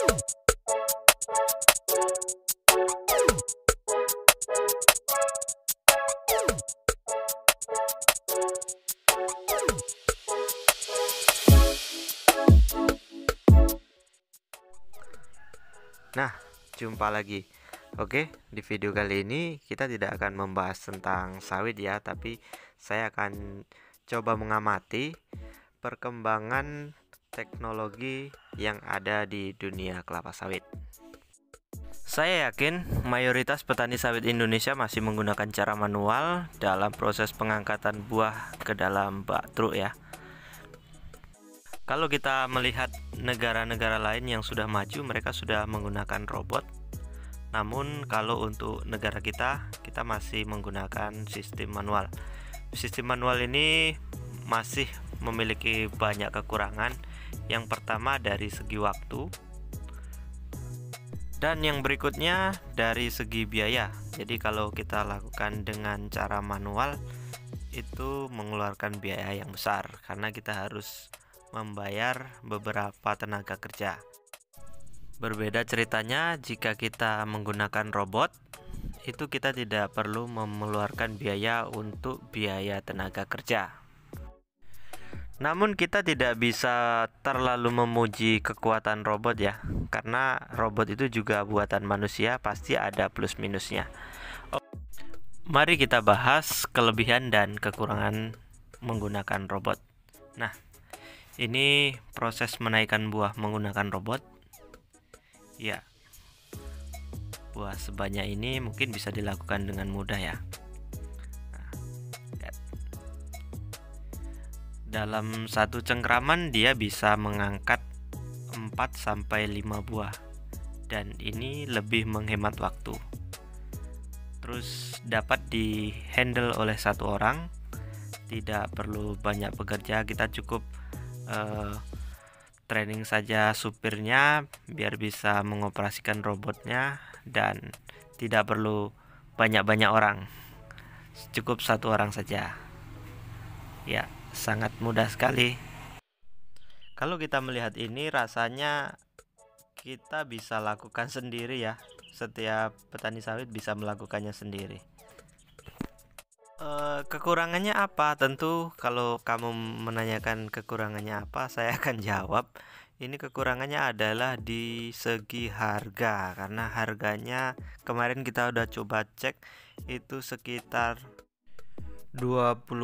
Nah, jumpa lagi. Oke, di video kali ini kita tidak akan membahas tentang sawit ya, tapi saya akan coba mengamati perkembangan teknologi yang ada di dunia kelapa sawit. Saya yakin mayoritas petani sawit Indonesia masih menggunakan cara manual dalam proses pengangkatan buah ke dalam bak truk ya. Kalau kita melihat negara-negara lain yang sudah maju, mereka sudah menggunakan robot. Namun kalau untuk negara kita masih menggunakan sistem manual. Sistem manual ini masih memiliki banyak kekurangan. Yang pertama dari segi waktu, dan yang berikutnya dari segi biaya. Jadi kalau kita lakukan dengan cara manual itu mengeluarkan biaya yang besar karena kita harus membayar beberapa tenaga kerja. Berbeda ceritanya jika kita menggunakan robot, itu kita tidak perlu mengeluarkan biaya untuk biaya tenaga kerja. Namun kita tidak bisa terlalu memuji kekuatan robot ya, karena robot itu juga buatan manusia, pasti ada plus minusnya. Mari kita bahas kelebihan dan kekurangan menggunakan robot. Nah, ini proses menaikkan buah menggunakan robot. Ya, buah sebanyak ini mungkin bisa dilakukan dengan mudah ya. Nah, lihat. Dalam satu cengkraman dia bisa mengangkat 4-5 buah. Dan ini lebih menghemat waktu. Terus dapat di-handle oleh satu orang. Tidak perlu banyak bekerja, kita cukup training saja supirnya biar bisa mengoperasikan robotnya dan tidak perlu banyak-banyak orang, cukup satu orang saja ya, sangat mudah sekali. Kalau kita melihat ini rasanya kita bisa lakukan sendiri ya, setiap petani sawit bisa melakukannya sendiri. Kekurangannya apa? Tentu kalau kamu menanyakan kekurangannya apa, saya akan jawab. Ini kekurangannya adalah di segi harga, karena harganya kemarin kita udah coba cek itu sekitar 28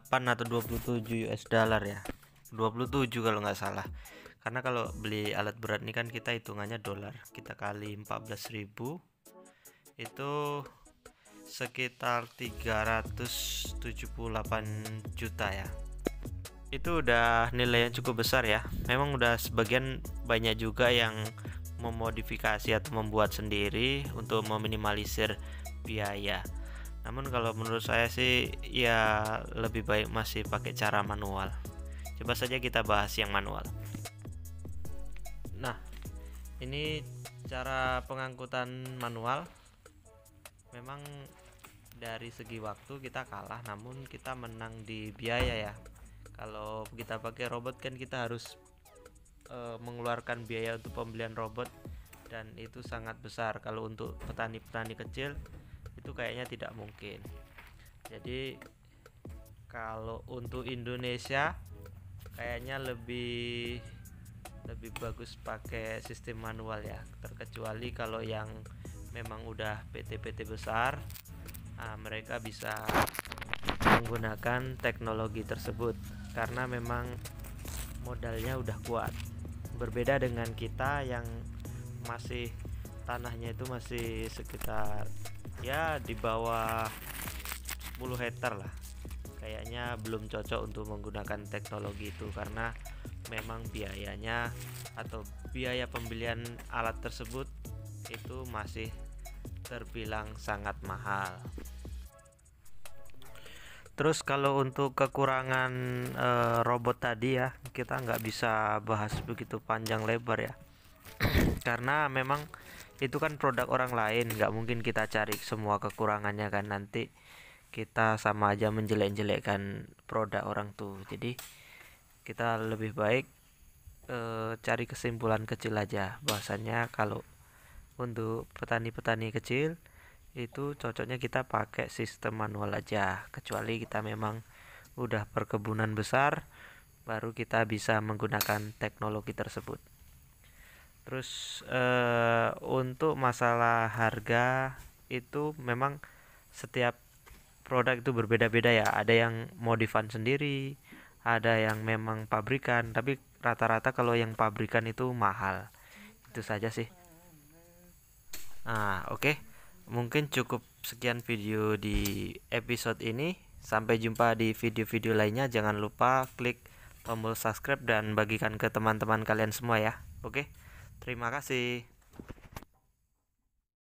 atau 27 US dollar ya. 27 kalau nggak salah. Karena kalau beli alat berat ini kan kita hitungannya dolar. Kita kali 14.000 itu sekitar 378 juta ya. Itu udah nilai yang cukup besar ya. Memang udah sebagian banyak juga yang memodifikasi atau membuat sendiri untuk meminimalisir biaya. Namun kalau menurut saya sih ya lebih baik masih pakai cara manual. Coba saja kita bahas yang manual. Nah, ini cara pengangkutan manual. Memang dari segi waktu kita kalah, namun kita menang di biaya ya. Kalau kita pakai robot kan kita harus mengeluarkan biaya untuk pembelian robot, dan itu sangat besar. Kalau untuk petani-petani kecil itu kayaknya tidak mungkin. Jadi kalau untuk Indonesia kayaknya lebih bagus pakai sistem manual ya, terkecuali kalau yang memang udah PT-PT besar, mereka bisa menggunakan teknologi tersebut karena memang modalnya udah kuat. Berbeda dengan kita yang masih tanahnya itu masih sekitar ya di bawah 10 hektar lah. Kayaknya belum cocok untuk menggunakan teknologi itu karena memang biayanya atau biaya pembelian alat tersebut itu masih terbilang sangat mahal. Terus kalau untuk kekurangan robot tadi ya, kita nggak bisa bahas begitu panjang lebar ya. Karena memang itu kan produk orang lain, nggak mungkin kita cari semua kekurangannya kan, nanti kita sama aja menjelek-jelekkan produk orang tuh. Jadi kita lebih baik cari kesimpulan kecil aja bahwasanya kalau untuk petani-petani kecil itu cocoknya kita pakai sistem manual aja, kecuali kita memang udah perkebunan besar baru kita bisa menggunakan teknologi tersebut. Terus untuk masalah harga itu memang setiap produk itu berbeda-beda ya. Ada yang modifan sendiri, ada yang memang pabrikan, tapi rata-rata kalau yang pabrikan itu mahal. Itu saja sih. Nah, oke. Mungkin cukup sekian video di episode ini. Sampai jumpa di video-video lainnya. Jangan lupa klik tombol subscribe dan bagikan ke teman-teman kalian semua ya. Oke. Terima kasih.